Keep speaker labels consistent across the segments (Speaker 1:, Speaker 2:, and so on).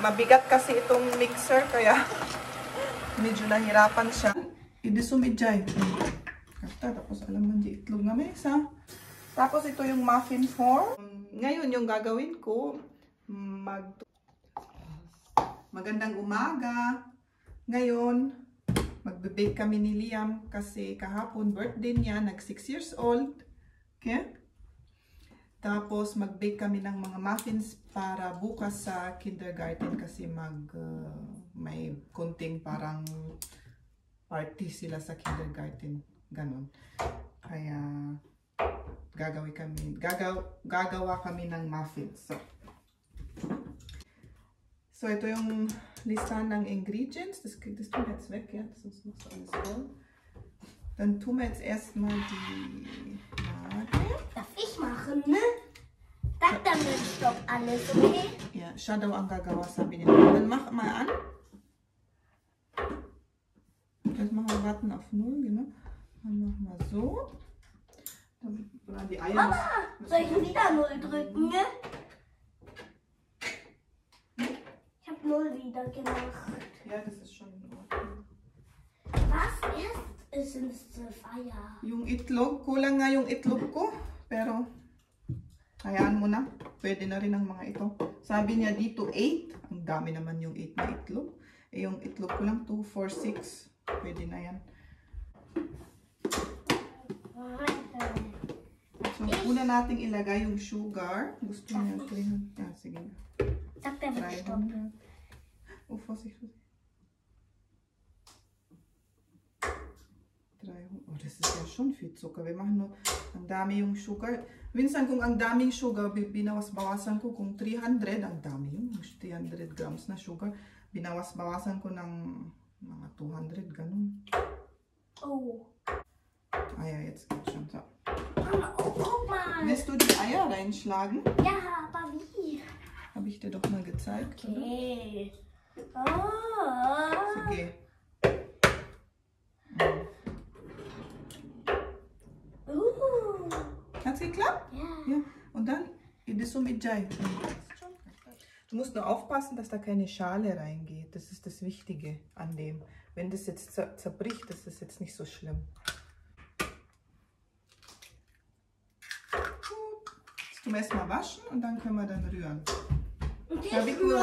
Speaker 1: Mabigat kasi itong mixer kaya medyo nahirapan siya. Idisumidjay. Tapos alam mo di itlog nga mesa. Tapos ito yung muffin form. Ngayon yung gagawin ko, magandang umaga. Ngayon, magbe-bake kami ni Liam kasi kahapon birthday niya, nag 6 years old. Okay? Tapos mag-bake kami ng mga muffins para bukas sa kindergarten kasi may konting parang party sila sa kindergarten. Ganon. Kaya gagawa kami ng muffins. So ito yung lista ng ingredients. Das tun wir jetzt weg, ja. Das ist noch so alles voll. Dann tun wir jetzt erstmal die Lage.
Speaker 2: Darf ich machen, ne? Sag damit doch alles, okay?
Speaker 1: Ja, siya daw ang gagawa, sabi nila. Dann mach mal an. Jetzt machen wir warten auf 0, genau. Dann machen wir so. Dann die Eier.
Speaker 2: Mama, soll ich wieder 0 drücken, ne? Ich habe 0 wieder gemacht.
Speaker 1: Ja, das ist schon in Ordnung.
Speaker 2: Was? Erst sind es 12 Eier.
Speaker 1: Yung itlog, kulang nga yung itlog ko. Pero, hayaan mo na. Pwede na rin ang mga ito. Sabi niya dito 8. Ang dami naman yung 8 na itlog. Eh, yung itlog ko lang 2, 4, 6. Pwede na yan. So, una nating ilagay yung sugar. Gusto niya 300. Ah, sige.
Speaker 2: Sag der wird stoppen.
Speaker 1: Oh, Vorsicht. 300. Oh, das ist ja schon viel Zucker. Wir machen nur ang dami yung sugar. Minsan kung ang daming sugar, binawas-bawasan ko kung 300. Ang dami yung 300 grams na sugar. Binawas-bawasan ko ng mga 200, ganun.
Speaker 2: Oh.
Speaker 1: Ah ja, jetzt geht's schon. So.
Speaker 2: Mama, oh, guck mal.
Speaker 1: Willst du die Eier reinschlagen?
Speaker 2: Ja, aber wie?
Speaker 1: Habe ich dir doch mal gezeigt.
Speaker 2: Okay. Oh.
Speaker 1: Sige. Hat's geklappt?
Speaker 2: Ja.
Speaker 1: Ja. Und dann idisumidjay. Du musst nur aufpassen, dass da keine Schale reingeht. Das ist das Wichtige an dem. Wenn das jetzt zerbricht, das ist jetzt nicht so schlimm. Jetzt tun wir erstmal waschen und dann können wir dann rühren. Sabi ko,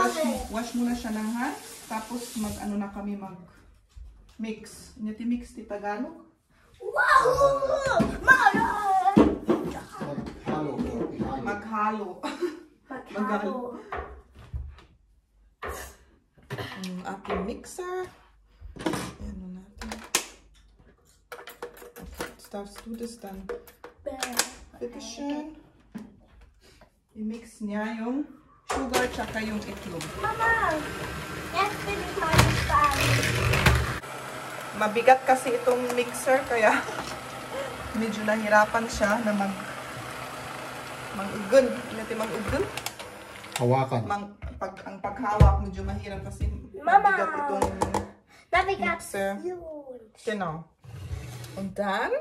Speaker 1: wash muna siya ng hand. Tapos mag-ano na kami mag-mix. Mix di Tagalog?
Speaker 2: Wow! Mama!
Speaker 1: Maghalo.
Speaker 2: Maghalo.
Speaker 1: Ang ating mixer. Ano natin. Okay, jetzt darfst du das dann. Bitteschön. I-mix niya yung sugar tsaka yung itlog.
Speaker 2: Mama! Jetzt bin ich mal gespannt.
Speaker 1: Mabigat kasi itong mixer kaya medyo nahirapan siya na mag-ugun. Mag-ugun?
Speaker 3: Hawakan.
Speaker 1: Ang paghawak medyo mahirap kasi mabigat itong Mixer. Genau. Und dann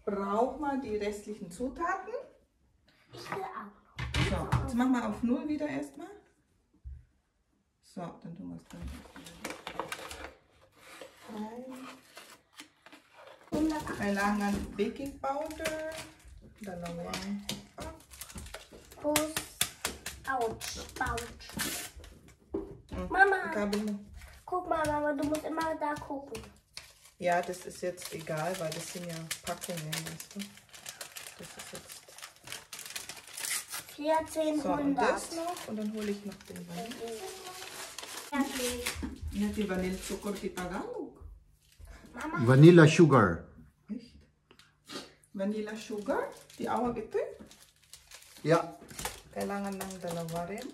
Speaker 1: braucht man die restlichen Zutaten.
Speaker 2: Ich will auch.
Speaker 1: So, jetzt machen wir auf 0 wieder erstmal. So, dann tun wir es dann rein. Kailangan baking powder. Dalawang.
Speaker 2: Ouch. Ouch. Mama.
Speaker 1: Kabel mo.
Speaker 2: Guck mal, Mama, du musst immer da gucken.
Speaker 1: Ja, das ist jetzt egal, weil das sind ja Packungen, weißt du. Das ist jetzt
Speaker 2: 1400.
Speaker 1: so, und das noch. Und dann hole ich noch den Vanille. Ja, die Vanillezucker, die Tagalog.
Speaker 2: Mama.
Speaker 3: Vanilla sugar.
Speaker 1: Echt? Vanilla sugar? Die Awa ito?
Speaker 3: Ja.
Speaker 1: Kailangan ng dalawa rin.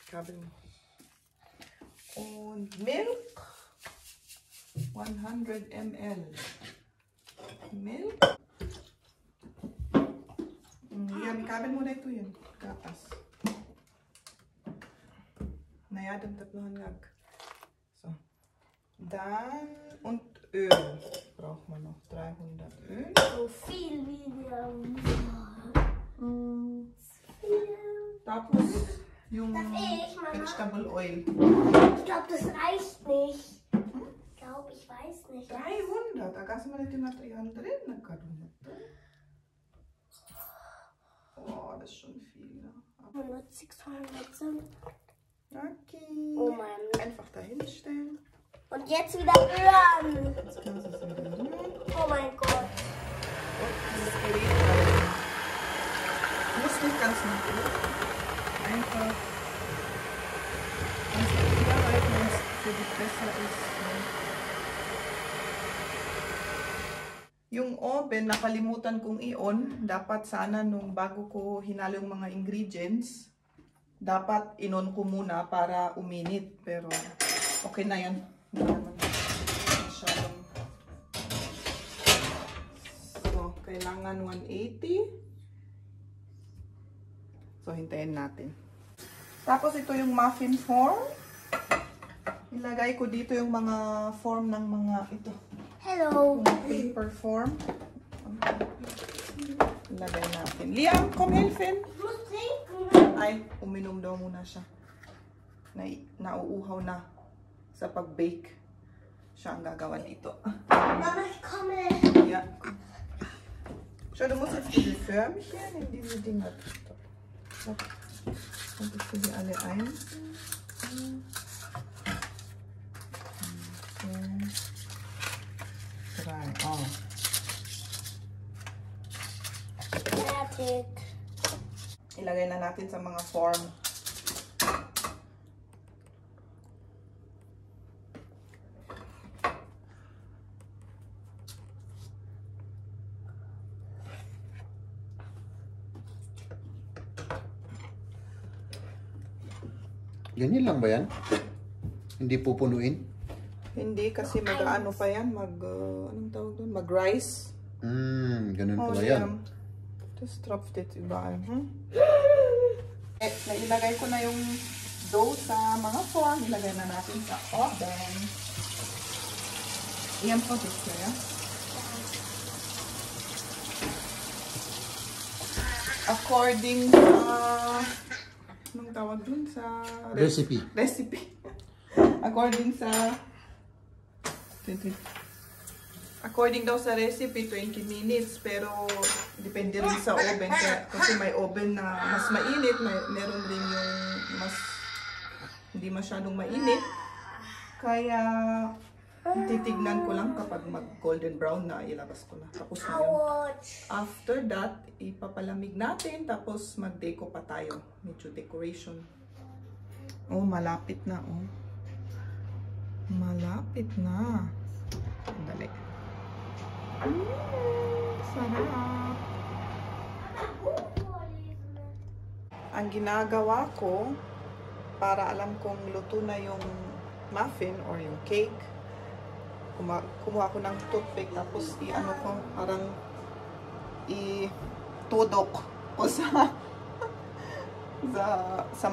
Speaker 1: Kabel mo. Und Milk. 100 ml. Milk. Yan, kabel mo na ito yun. Gatas. Nayadam tatlohan ngag. So. Dann, und Öl. Braucht man noch 300 Öl.
Speaker 2: So viel wie wir.
Speaker 1: Tapos, yung
Speaker 2: Darf ich, Mama?
Speaker 1: vegetable oil.
Speaker 2: Ich glaube, das reicht nicht. Ich glaube, ich weiß nicht.
Speaker 1: 300. Agas mo natin na 300. Nagkaroon na to. Oh, das ist schon viel.
Speaker 2: 100, 600.
Speaker 1: Okay.
Speaker 2: Oh Mann.
Speaker 1: Einfach dahinstellen.
Speaker 2: Und jetzt wieder rühren.
Speaker 1: Jetzt kannst du es wieder rühren.
Speaker 2: Oh mein Gott.
Speaker 1: Und dieses Gerät halten. Muss nicht ganz nach oben. Einfach überhalten, wenn es für dich besser ist. Yung oven, nakalimutan kong i-on. Dapat sana nung bago ko hinalo yung mga ingredients, dapat in-on ko muna para uminit. Pero okay na yan. Hindi naman masyadong. So, kailangan 180. So, hintayin natin. Tapos, ito yung muffin form. Ilagay ko dito yung mga form ng mga ito.
Speaker 2: Hello.
Speaker 1: Yung paper form. Ilagay natin. Liam, komm helfen.
Speaker 2: Ich muss trinken.
Speaker 1: Ay, uminom daw muna siya. Nauuhaw na sa pag-bake. Siya ang gagawa dito.
Speaker 2: Mama, ich komme.
Speaker 1: Ja. Schau, du musst jetzt diese Förmchen in diese Dinger. Und ich tue die alle ein. Drei. Oh.
Speaker 2: Fertig.
Speaker 1: Ilagay na natin sa mga form.
Speaker 3: Ganyan lang ba yan? Hindi pupunuin?
Speaker 1: Hindi kasi mag-ano pa yan, anong tawag doon? Mag-rice.
Speaker 3: Ganun
Speaker 1: Oh,
Speaker 3: pala yan.
Speaker 1: Das tropft jetzt überall. Nailagay ko na yung dough sa mga form. Ilagay na natin sa oven. Iyan po dito, ya. According sa anong tawag dun sa
Speaker 3: Recipe.
Speaker 1: According daw sa recipe 20 minutes, pero depende rin sa oven kasi may oven na mas mainit, meron rin yung mas hindi masyadong mainit. Kaya titignan ko lang kapag mag golden brown na, ilabas ko na. Tapos na yun.
Speaker 2: Ouch.
Speaker 1: After that, ipapalamig natin, tapos mag-deco pa tayo. Medyo decoration. Oh, malapit na, oh. Malapit na. Sandali. Sarap. Ang ginagawa ko, para alam kong luto na yung muffin or yung cake, kumuha ko ng toothpick, tapos i-ano ko, parang i-tudok ko sa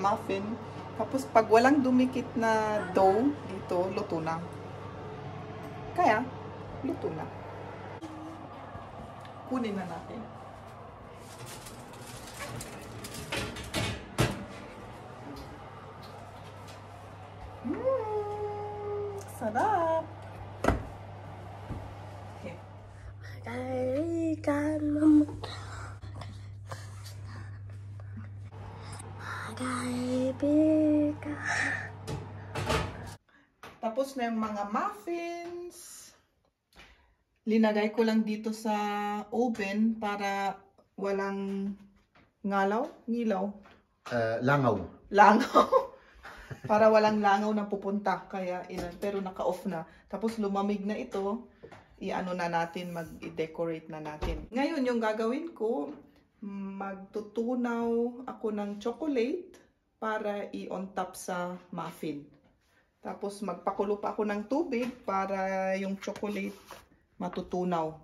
Speaker 1: muffin. Tapos pag walang dumikit na dough dito, luto na. Kaya, luto na. Kunin na natin. Sarap! Okay. Tapos na yung mga muffins. Linagay ko lang dito sa oven para walang ngilaw.
Speaker 3: Langaw.
Speaker 1: Para walang langaw na pupunta. Kaya pero naka-off na. Tapos lumamig na ito. I-ano na natin, mag-decorate na natin. Ngayon, yung gagawin ko, magtutunaw ako ng chocolate para i-on top sa muffin. Tapos magpakulo pa ako ng tubig para yung chocolate matutunaw.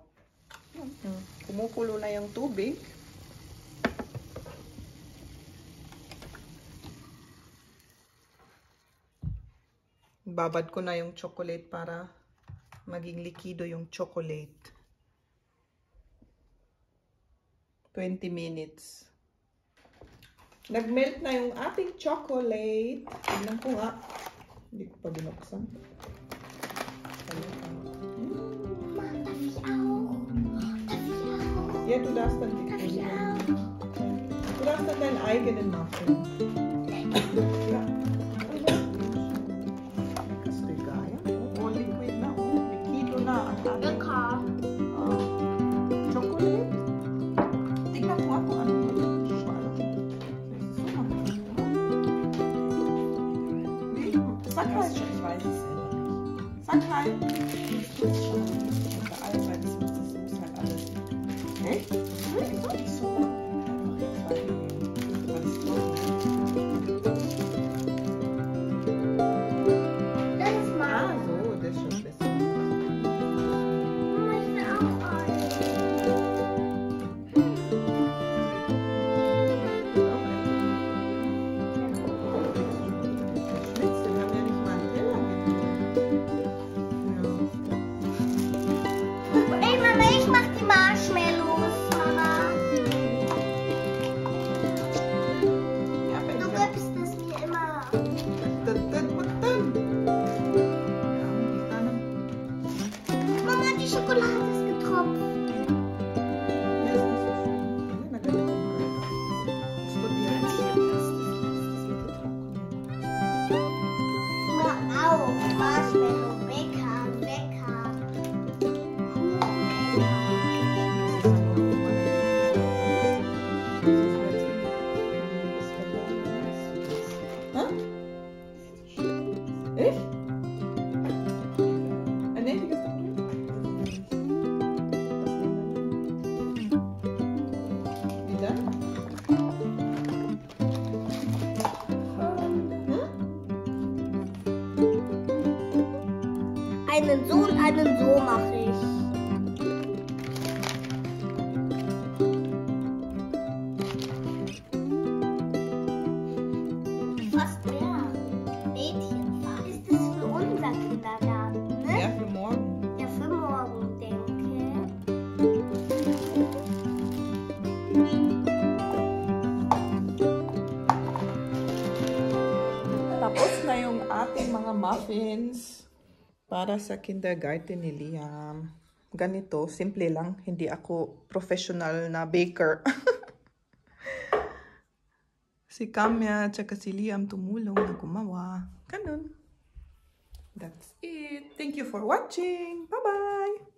Speaker 1: Kumukulo na yung tubig. Babad ko na yung chocolate para maging likido yung chocolate. 20 minutes. Nag-melt na yung ating chocolate. Tignan ko nga. Hindi ko pa binuksan.
Speaker 2: Mama, darf ich auch? Darf ich auch?
Speaker 1: Ja, du darfst dann die
Speaker 2: Darf ich
Speaker 1: Kuchen.
Speaker 2: auch?
Speaker 1: Du darfst dann deinen eigenen Muffin. Ja. Lekas ligaya. Oh, liquid na. Oh, liquido na ang ating
Speaker 2: Lecker.
Speaker 1: chocolate. Tignan ko nga kung ano. Sag halt.
Speaker 4: Ich weiß es selber nicht.
Speaker 1: Sag halt.
Speaker 4: Ich tue es schon unter allem, weil das muss halt alles
Speaker 1: Echt?
Speaker 4: nicht so einfach jetzt weitergehen. Weil es trocken
Speaker 2: Das ist
Speaker 1: Ah,
Speaker 2: Mama.
Speaker 1: so, das ist schon besser.
Speaker 2: Mama, ich will auch einen.
Speaker 1: Schnitzel, wir haben ja nicht mal einen Teller genommen.
Speaker 2: Ey, Mama, ich mach die Marshmallows, Mama.
Speaker 1: Ja,
Speaker 2: Du
Speaker 1: ja.
Speaker 2: gibst es mir immer. Mama, die Schokolade ist getropft. Mama, auch. Marshmallow, lecker, lecker. Kuchen, lecker.
Speaker 1: Echt? Nee, die ist doch drin. Wie dann?
Speaker 2: Einen so und einen so mache ich. Fast mehr. Mädchenfach. Ist das für unser Kindergarten, ne?
Speaker 1: Ja, für morgen.
Speaker 2: Ja, für morgen, denke.
Speaker 1: Tapos na yung ating mga muffins para sa kindergarten ni Liam. Ganito, simple lang. Hindi ako professional na baker. Si Kamya at si Liam tumulong na gumawa. Ganun. That's it. Thank you for watching. Bye-bye!